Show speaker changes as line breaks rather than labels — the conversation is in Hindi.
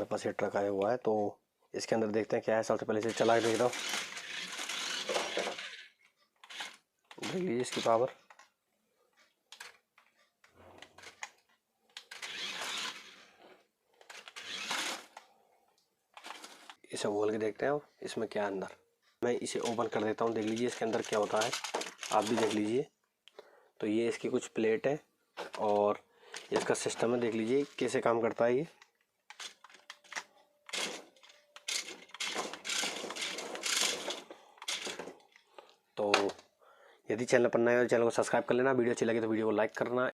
मेरे पास ये ट्रक आया हुआ है, तो इसके अंदर देखते हैं क्या है। सबसे पहले इसे चला के देखता हूँ। देख लीजिए इसकी पावर। इसे खोल के देखते हैं इसमें क्या है अंदर। मैं इसे ओपन कर देता हूँ, देख लीजिए इसके अंदर क्या होता है, आप भी देख लीजिए। तो ये इसकी कुछ प्लेट है और इसका सिस्टम है, देख लीजिए कैसे काम करता है ये। तो यदि चैनल पर नए हो, चैनल को सब्सक्राइब कर लेना। वीडियो अच्छी लगे तो वीडियो को लाइक करना।